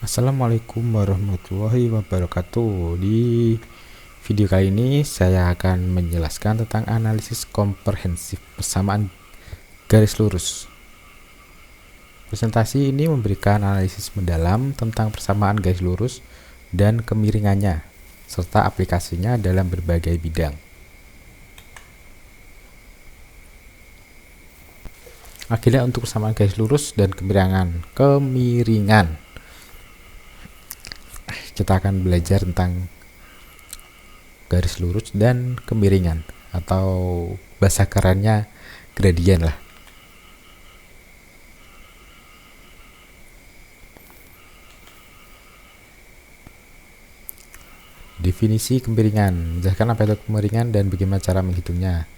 Assalamualaikum warahmatullahi wabarakatuh. Di video kali ini saya akan menjelaskan tentang analisis komprehensif persamaan garis lurus. Presentasi ini memberikan analisis mendalam tentang persamaan garis lurus dan kemiringannya, serta aplikasinya dalam berbagai bidang. Akhirnya untuk persamaan garis lurus dan kemiringan, kita akan belajar tentang garis lurus dan kemiringan, atau bahasa kerennya gradien lah. Definisi kemiringan, menjelaskan apa itu kemiringan dan bagaimana cara menghitungnya.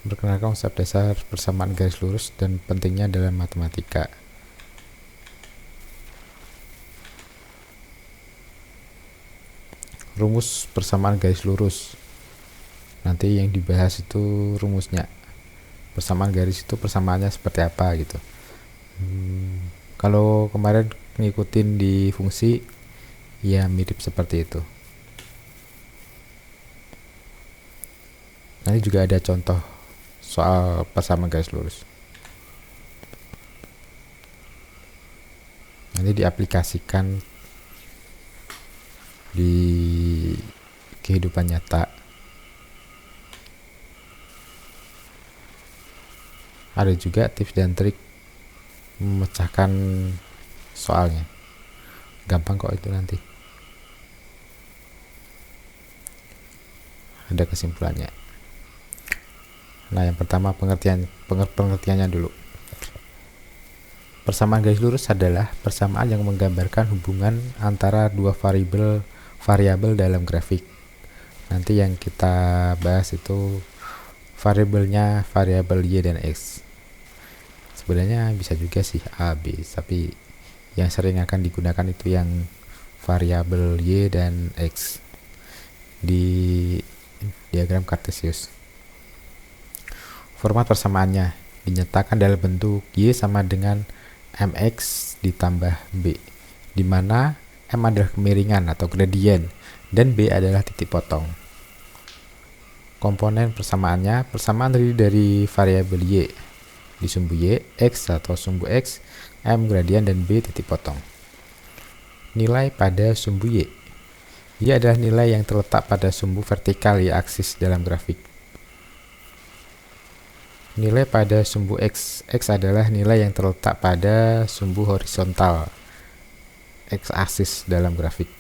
Perkenalkan konsep dasar persamaan garis lurus dan pentingnya dalam matematika. Rumus persamaan garis lurus. Nanti yang dibahas itu rumusnya. Persamaan garis itu persamaannya seperti apa gitu. Kalau kemarin ngikutin di fungsi, ya mirip seperti itu. Nanti juga ada contoh soal persamaan garis lurus. Nanti diaplikasikan di kehidupan nyata. Ada juga tips dan trik memecahkan soalnya. Gampang kok itu nanti. Ada kesimpulannya. Nah, yang pertama pengertiannya dulu. Persamaan garis lurus adalah persamaan yang menggambarkan hubungan antara dua variabel dalam grafik. Nanti yang kita bahas itu variabelnya variabel y dan x. Sebenarnya bisa juga sih a, b, tapi yang sering akan digunakan itu yang variabel y dan x di diagram Cartesius. Format persamaannya dinyatakan dalam bentuk y sama dengan mx ditambah b, di mana m adalah kemiringan atau gradien dan b adalah titik potong. Komponen persamaannya, persamaan terdiri dari variabel y di sumbu y, x atau sumbu x, m gradien dan b titik potong. Nilai pada sumbu y. Y adalah nilai yang terletak pada sumbu vertikal y aksis dalam grafik. Nilai pada sumbu x. X adalah nilai yang terletak pada sumbu horizontal x aksis dalam grafik.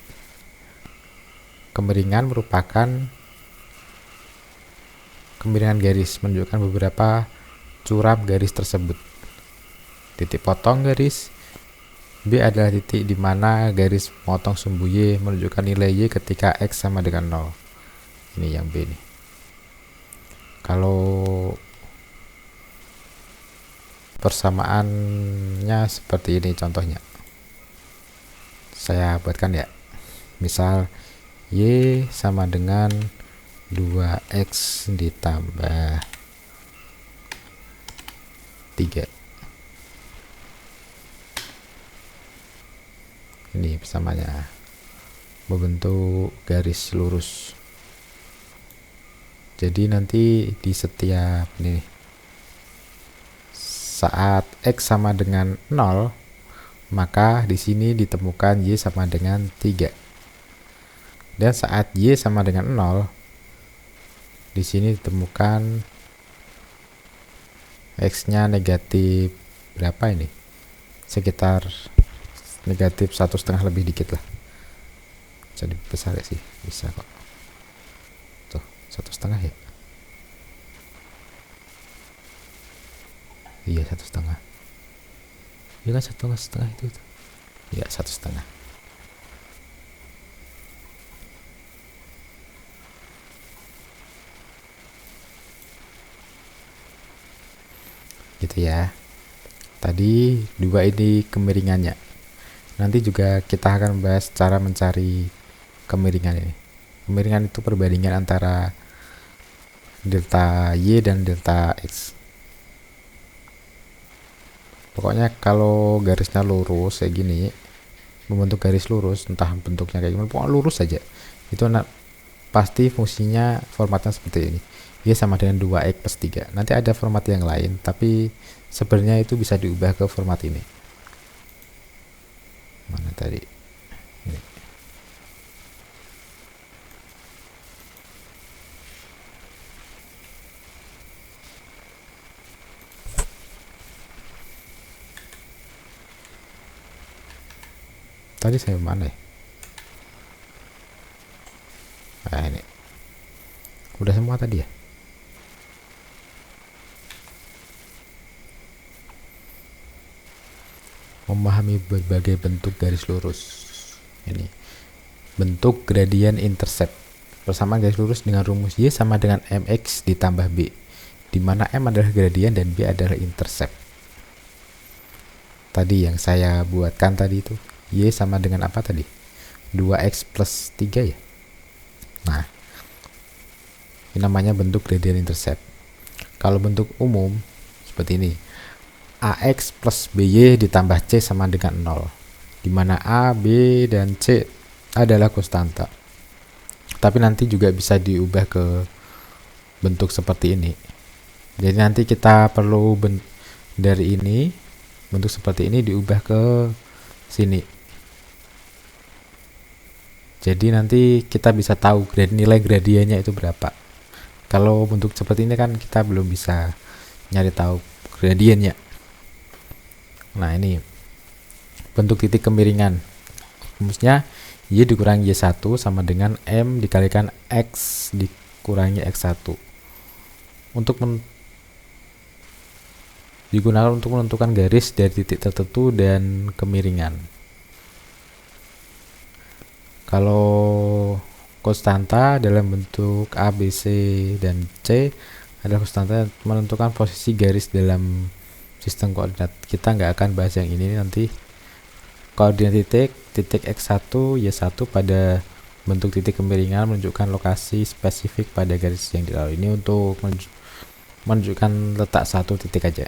Kemiringan merupakan kemiringan garis, menunjukkan beberapa curam garis tersebut. Titik potong garis. B adalah titik di mana garis memotong sumbu y, menunjukkan nilai y ketika x sama dengan 0. Ini yang B nih. Kalau persamaannya seperti ini contohnya. Saya buatkan ya. Misal y sama dengan 2x ditambah 3. Ini persamaannya membentuk garis lurus. Jadi nanti di setiap ini saat x sama dengan 0, maka di sini ditemukan y sama dengan 3. Dan saat y sama dengan 0, di sini ditemukan x-nya negatif berapa ini? Sekitar negatif 1,5 lebih dikit lah. Jadi besar ya sih, bisa kok. Tuh, 1,5 ya. Iya, 1,5. Iya kan 1,5 itu. Iya, 1,5. Gitu ya. Tadi dua ini kemiringannya. Nanti juga kita akan bahas cara mencari kemiringan ini. Kemiringan itu perbandingan antara delta y dan delta x. Pokoknya kalau garisnya lurus kayak gini, membentuk garis lurus, entah bentuknya kayak gimana, pokoknya lurus saja. Itu pasti fungsinya formatnya seperti ini. Y sama dengan 2x plus 3. Nanti ada format yang lain, tapi sebenarnya itu bisa diubah ke format ini. Mana tadi? Ini. Tadi saya mana ya? Nah, ini. Udah semua tadi ya? Memahami berbagai bentuk garis lurus. Ini bentuk gradient intercept persamaan garis lurus dengan rumus Y sama dengan mx ditambah b, di mana m adalah gradient dan b adalah intercept. Tadi yang saya buatkan tadi itu Y sama dengan apa tadi? 2x plus 3 ya. Nah, ini namanya bentuk gradient intercept. Kalau bentuk umum seperti ini, AX plus BY ditambah C sama dengan 0, di mana A, B, dan C adalah konstanta. Tapi nanti juga bisa diubah ke bentuk seperti ini. Jadi nanti kita perlu dari ini, bentuk seperti ini diubah ke sini. Jadi nanti kita bisa tahu nilai gradiennya itu berapa. Kalau bentuk seperti ini kan kita belum bisa nyari tahu gradiennya. Nah, ini bentuk titik kemiringan. Rumusnya Y dikurangi Y1 sama dengan M dikalikan X dikurangi X1. Digunakan untuk menentukan garis dari titik tertentu dan kemiringan. Kalau konstanta dalam bentuk A, B, C, dan C adalah konstanta menentukan posisi garis dalam sistem koordinat. Kita nggak akan bahas yang ini nanti. Koordinat titik x1 y1 pada bentuk titik kemiringan menunjukkan lokasi spesifik pada garis yang dilalui. Ini untuk menunjukkan letak satu titik aja.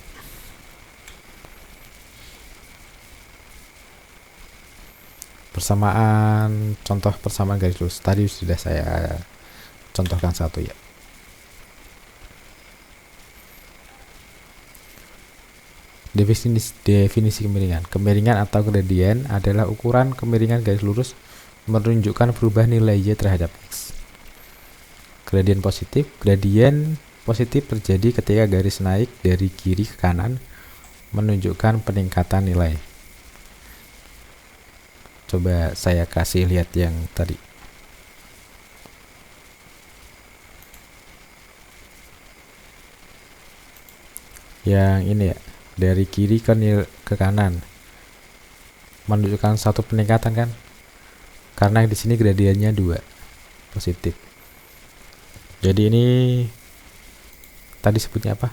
Contoh persamaan garis lurus tadi sudah saya contohkan satu ya. Definisi kemiringan. Kemiringan atau gradien adalah ukuran kemiringan garis lurus menunjukkan perubahan nilai Y terhadap X. Gradien positif terjadi ketika garis naik dari kiri ke kanan menunjukkan peningkatan nilai. Coba saya kasih lihat yang tadi. Yang ini ya, dari kiri ke kanan menunjukkan satu peningkatan kan? Karena di sini gradiennya 2 positif. Jadi ini tadi sebutnya apa?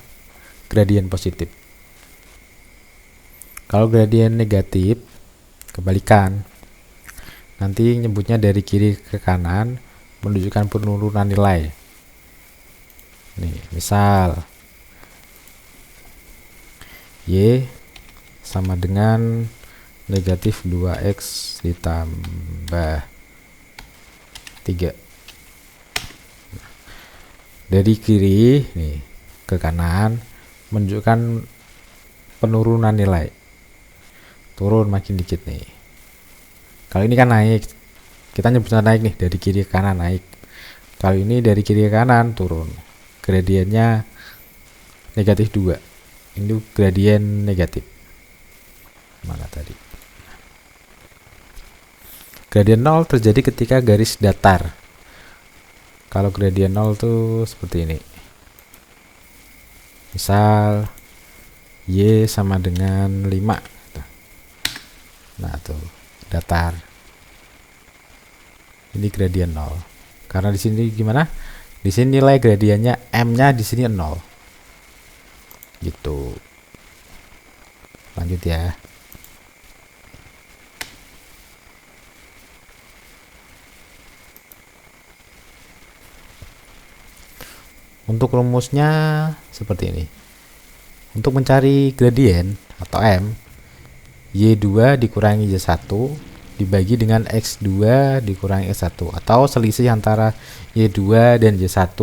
Gradien positif. Kalau gradien negatif kebalikan. Nanti nyebutnya dari kiri ke kanan menunjukkan penurunan nilai. Nih, misal Y sama dengan negatif 2x ditambah 3. Dari kiri nih ke kanan menunjukkan penurunan nilai. Turun makin dikit nih. Kalau ini kan naik, kita nyebutnya naik nih, dari kiri ke kanan naik. Kalau ini dari kiri ke kanan turun, gradiennya negatif 2. Ini gradien negatif. Mana tadi? Gradien 0 terjadi ketika garis datar. Kalau gradien 0 tuh seperti ini. Misal Y sama dengan 5. Nah, tuh datar. Ini gradien 0. Karena di sini gimana? Di sini nilai gradiennya M-nya di sini 0. Gitu. Lanjut ya. Untuk rumusnya seperti ini. Untuk mencari gradien atau M, Y2 dikurangi Y1 dibagi dengan X2 dikurangi X1, atau selisih antara Y2 dan Y1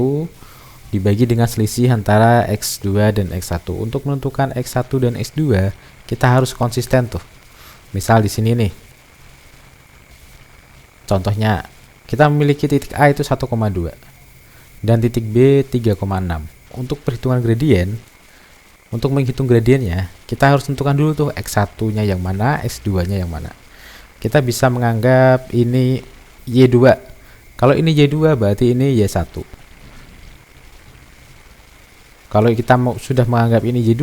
dibagi dengan selisih antara X2 dan X1. Untuk menentukan X1 dan X2, kita harus konsisten tuh. Misal di sini nih. Contohnya, kita memiliki titik A itu 1,2 dan titik B 3,6. Untuk perhitungan gradien, untuk menghitung gradiennya, kita harus tentukan dulu tuh X1-nya yang mana, X2-nya yang mana. Kita bisa menganggap ini Y2. Kalau ini Y2 berarti ini Y1. Kalau kita sudah menganggap ini Y2,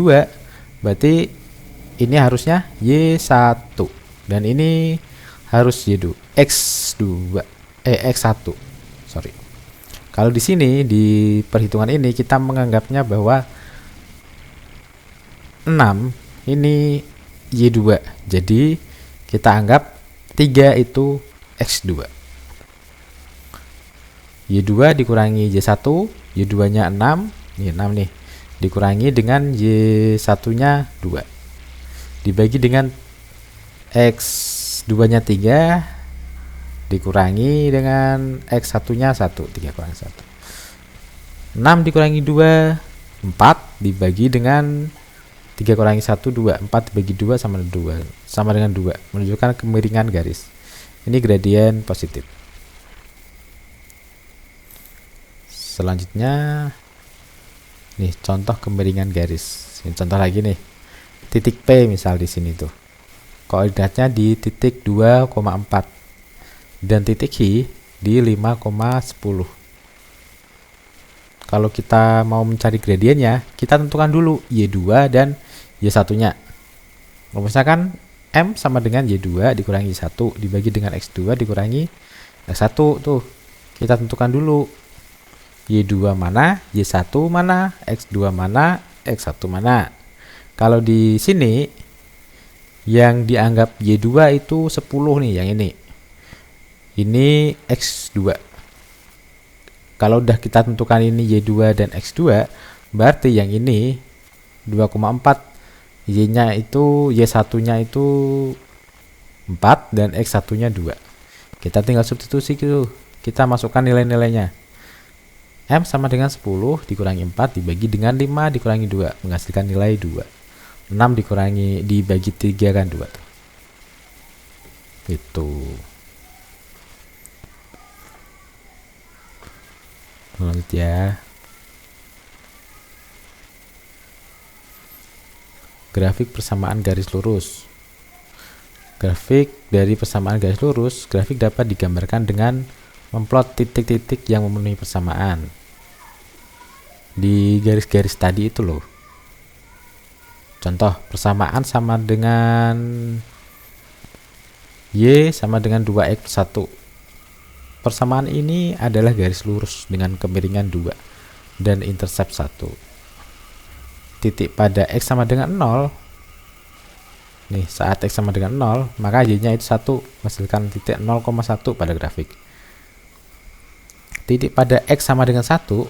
berarti ini harusnya Y1 dan ini harus Y2, X1. Sorry. Kalau di sini di perhitungan ini kita menganggapnya bahwa 6 ini Y2. Jadi kita anggap 3 itu X2. Y2 dikurangi Y1, Y2-nya 6, ini 6 nih. Dikurangi dengan Y1-nya 2. Dibagi dengan X2-nya 3 dikurangi dengan X1-nya 1. 3 kurangi 1. 6 dikurangi 2, 4 dibagi dengan 3 kurangi 1, 2. 4 dibagi 2 sama dengan 2. Menunjukkan kemiringan garis. Ini gradien positif. Selanjutnya, nih contoh kemiringan garis. Ini contoh lagi nih. Titik P misal di sini tuh. Koordinatnya di titik 2,4 dan titik I di 5,10. Kalau kita mau mencari gradiennya, kita tentukan dulu Y2 dan Y1-nya. Misalkan M sama dengan Y2 dikurangi Y1 dibagi dengan X2 dikurangi X1 tuh. Kita tentukan dulu Y2 mana, Y1 mana, X2 mana, X1 mana. Kalau di sini yang dianggap Y2 itu 10 nih, yang ini. Ini X2. Kalau udah kita tentukan ini Y2 dan X2, berarti yang ini 2,4. Y-nya itu, Y1-nya itu 4 dan X1-nya 2. Kita tinggal substitusi gitu. Kita masukkan nilai-nilainya. M sama dengan 10 dikurangi 4 dibagi dengan 5 dikurangi 2 menghasilkan nilai 2. 6 dikurangi dibagi 3 kan 2 tuh. Itu. Lanjut ya. Grafik persamaan garis lurus. Grafik dari persamaan garis lurus, grafik dapat digambarkan dengan memplot titik-titik yang memenuhi persamaan. Di garis-garis tadi itu loh. Contoh, persamaan sama dengan Y sama dengan 2X1. Persamaan ini adalah garis lurus dengan kemiringan 2 dan intercept 1. Titik pada X sama dengan 0. Nih, saat X sama dengan 0, maka Y-nya itu 1, menghasilkan titik 0,1 pada grafik. Titik pada X sama dengan 1,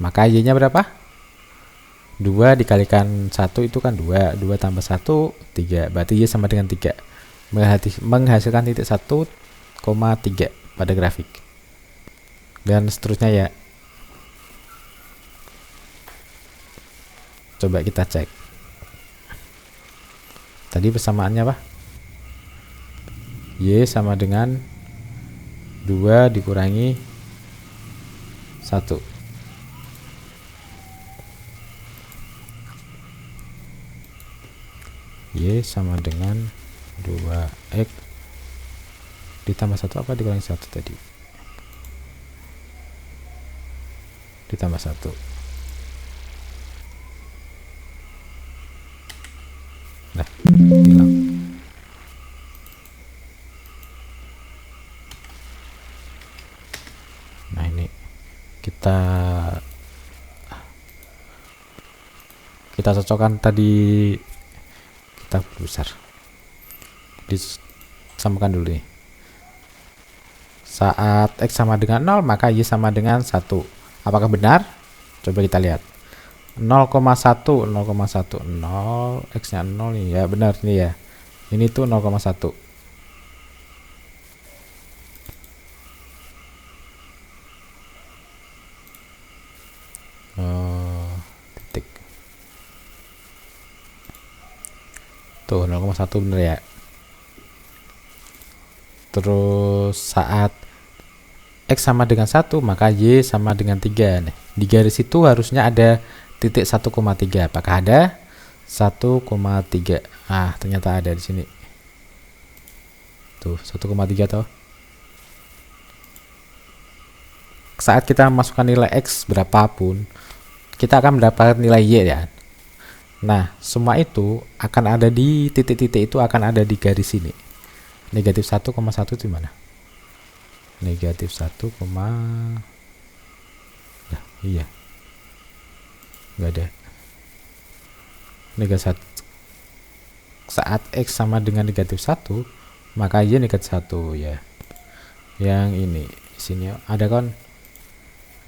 maka Y-nya berapa? 2 dikalikan 1 itu kan 2. 2 tambah 1, 3. Berarti Y sama dengan 3. Menghasilkan titik 1,3 pada grafik. Dan seterusnya ya. Coba kita cek. Tadi persamaannya apa? Y sama dengan 2 dikurangi 1. Y sama dengan 2X ditambah 1 apa dikurangi 1 tadi? Ditambah 1. Nah, hilang. Nah, ini kita cocokkan tadi, kita besar. Disamakan dulu nih. Saat X sama dengan 0, maka Y sama dengan 1. Apakah benar? Coba kita lihat. 0,1 0 x-nya 0 nih ya, benar nih ya. Ini tuh 0,1. Titik. Tuh 0,1 bener ya. Terus saat X sama dengan 1, maka Y sama dengan 3. Nih, di garis itu harusnya ada titik 1,3. Apakah ada? 1,3. Ah, ternyata ada di sini. Tuh, 1,3 toh. Saat kita masukkan nilai X berapapun, kita akan mendapatkan nilai Y ya. Nah, semua itu akan ada di titik-titik, itu akan ada di garis ini. Negatif 1,1 itu mana? Negatif 1, nah, iya, nggak ada. Negatif 1. Saat X sama dengan negatif 1, maka Y negatif 1 ya. Yang ini sini ada kan?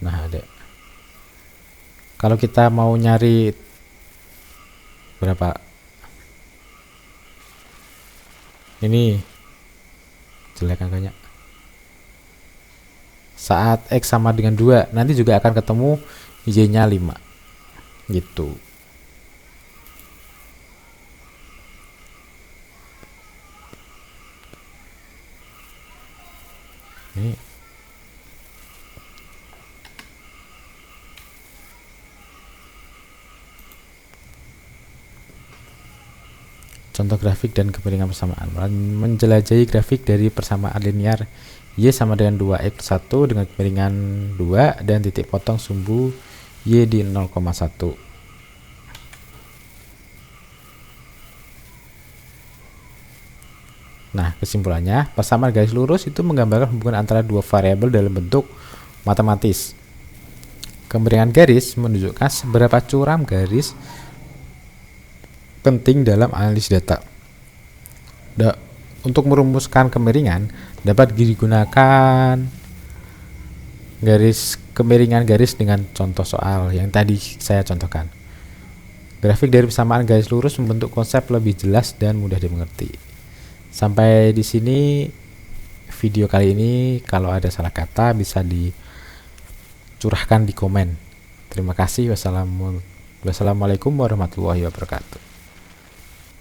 Nah, ada. Kalau kita mau nyari berapa, ini jelek angkanya. Saat X sama dengan 2, nanti juga akan ketemu Y-nya 5 gitu. Ini contoh grafik dan kemiringan persamaan. Menjelajahi grafik dari persamaan linear Y sama dengan 2x1 dengan kemiringan 2 dan titik potong sumbu Y di 0,1. Nah, kesimpulannya, persamaan garis lurus itu menggambarkan hubungan antara dua variabel dalam bentuk matematis. Kemiringan garis menunjukkan seberapa curam garis penting dalam analisis data. Untuk merumuskan kemiringan dapat digunakan kemiringan garis dengan contoh soal yang tadi saya contohkan. Grafik dari persamaan garis lurus membentuk konsep lebih jelas dan mudah dimengerti. Sampai di sini video kali ini. Kalau ada salah kata bisa dicurahkan di komen. Terima kasih. Wassalamualaikum warahmatullahi wabarakatuh.